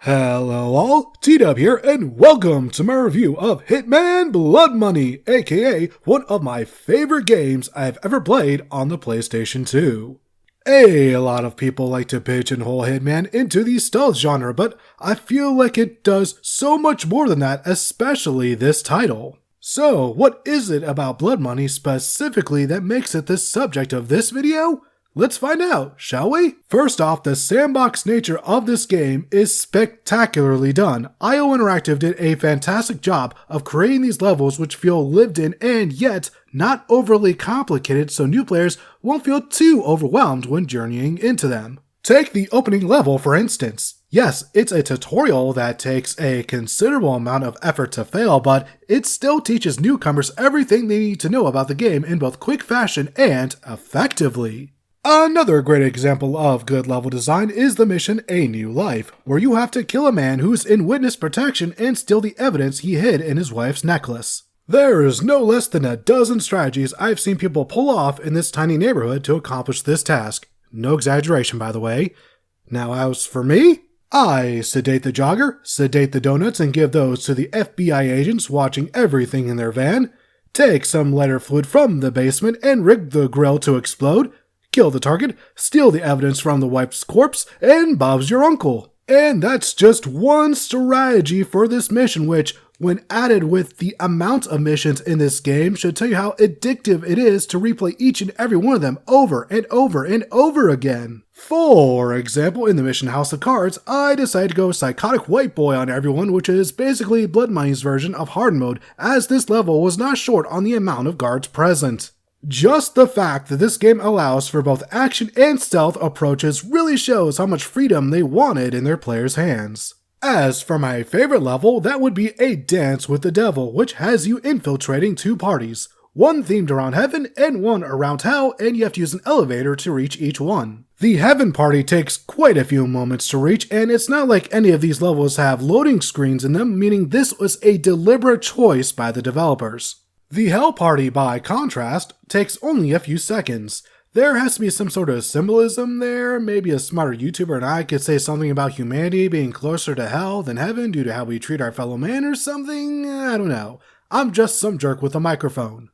Hello all, TWK here, and welcome to my review of Hitman Blood Money, aka one of my favorite games I've ever played on the PlayStation 2. A lot of people like to pigeonhole Hitman into the stealth genre, but I feel like it does so much more than that, especially this title. So, what is it about Blood Money specifically that makes it the subject of this video? Let's find out, shall we? First off, the sandbox nature of this game is spectacularly done. IO Interactive did a fantastic job of creating these levels which feel lived in and yet not overly complicated so new players won't feel too overwhelmed when journeying into them. Take the opening level for instance. Yes, it's a tutorial that takes a considerable amount of effort to fail, but it still teaches newcomers everything they need to know about the game in both quick fashion and effectively. Another great example of good level design is the mission A New Life, where you have to kill a man who's in witness protection and steal the evidence he hid in his wife's necklace. There is no less than a dozen strategies I've seen people pull off in this tiny neighborhood to accomplish this task. No exaggeration, by the way. Now as for me, I sedate the jogger, sedate the donuts and give those to the FBI agents watching everything in their van, take some lighter fluid from the basement and rig the grill to explode, kill the target, steal the evidence from the wife's corpse, and Bob's your uncle. And that's just one strategy for this mission which, when added with the amount of missions in this game, should tell you how addictive it is to replay each and every one of them over and over and over again. For example, in the mission House of Cards, I decided to go Psychotic White Boy on everyone, which is basically Blood Money's version of hard mode, as this level was not short on the amount of guards present. Just the fact that this game allows for both action and stealth approaches really shows how much freedom they wanted in their players' hands. As for my favorite level, that would be a Dance with the Devil, which has you infiltrating two parties. One themed around heaven and one around hell, and you have to use an elevator to reach each one. The heaven party takes quite a few moments to reach, and it's not like any of these levels have loading screens in them, meaning this was a deliberate choice by the developers. The Hell Party, by contrast, takes only a few seconds. There has to be some sort of symbolism there. Maybe a smarter YouTuber and I could say something about humanity being closer to hell than heaven due to how we treat our fellow man or something. I don't know. I'm just some jerk with a microphone.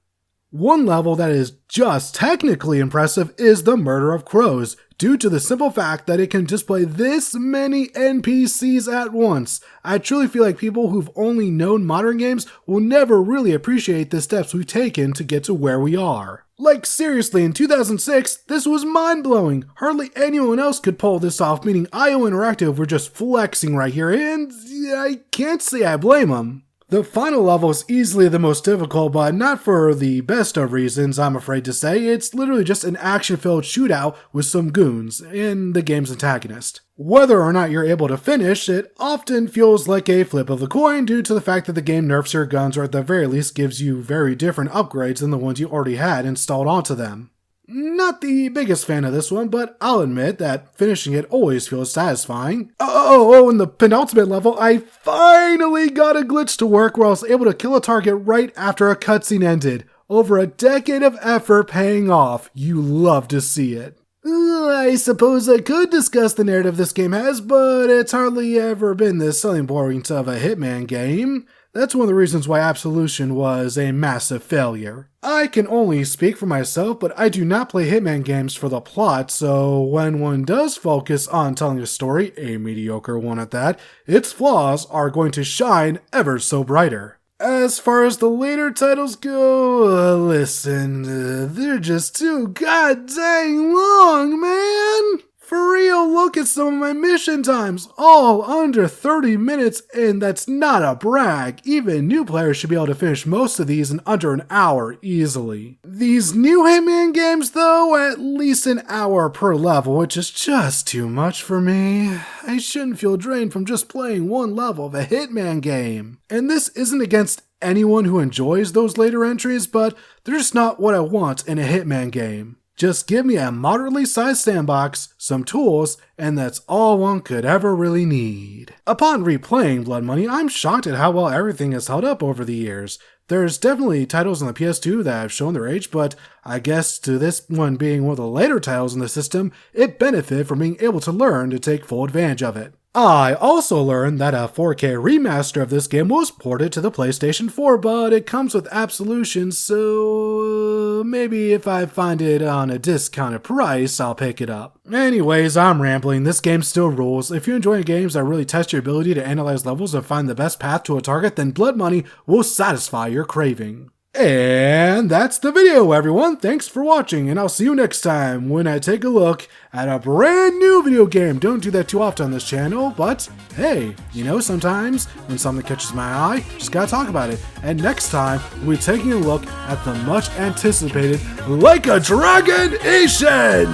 One level that is just technically impressive is the Murder of Crows, due to the simple fact that it can display this many NPCs at once. I truly feel like people who've only known modern games will never really appreciate the steps we've taken to get to where we are. Like seriously, in 2006, this was mind-blowing. Hardly anyone else could pull this off, meaning IO Interactive were just flexing right here, and I can't say I blame them. The final level is easily the most difficult, but not for the best of reasons, I'm afraid to say. It's literally just an action-filled shootout with some goons and the game's antagonist. Whether or not you're able to finish, it often feels like a flip of the coin due to the fact that the game nerfs your guns or at the very least gives you very different upgrades than the ones you already had installed onto them. Not the biggest fan of this one, but I'll admit that finishing it always feels satisfying. In the penultimate level, I finally got a glitch to work where I was able to kill a target right after a cutscene ended. Over a decade of effort paying off. You love to see it. I suppose I could discuss the narrative this game has, but it's hardly ever been the selling point of a Hitman game. That's one of the reasons why Absolution was a massive failure. I can only speak for myself, but I do not play Hitman games for the plot, so when one does focus on telling a story, a mediocre one at that, its flaws are going to shine ever so brighter. As far as the later titles go, listen, they're just too goddamn long, man! For real, look at some of my mission times, all under 30 minutes, and that's not a brag. Even new players should be able to finish most of these in under an hour easily. These new Hitman games though, at least an hour per level, which is just too much for me. I shouldn't feel drained from just playing one level of a Hitman game. And this isn't against anyone who enjoys those later entries, but they're just not what I want in a Hitman game. Just give me a moderately sized sandbox, some tools, and that's all one could ever really need. Upon replaying Blood Money, I'm shocked at how well everything has held up over the years. There's definitely titles on the PS2 that have shown their age, but I guess to this one being one of the later titles in the system, it benefited from being able to learn to take full advantage of it. I also learned that a 4K remaster of this game was ported to the PlayStation 4, but it comes with Absolution, so maybe if I find it on a discounted price, I'll pick it up. Anyways, I'm rambling. This game still rules. If you enjoy games that really test your ability to analyze levels and find the best path to a target, then Blood Money will satisfy your craving. And that's the video, everyone. Thanks for watching, and I'll see you next time when I take a look at a brand new video game. Don't do that too often on this channel, but hey, you know, sometimes when something catches my eye, just gotta talk about it. And next time, we'll be taking a look at the much anticipated Like a Dragon Asian!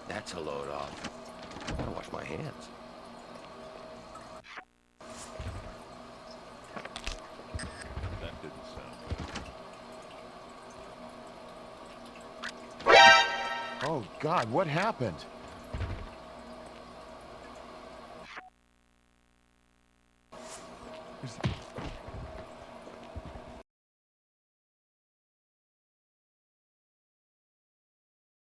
That's a load off. I gotta wash my hands. That didn't sound good. Oh God, what happened? Is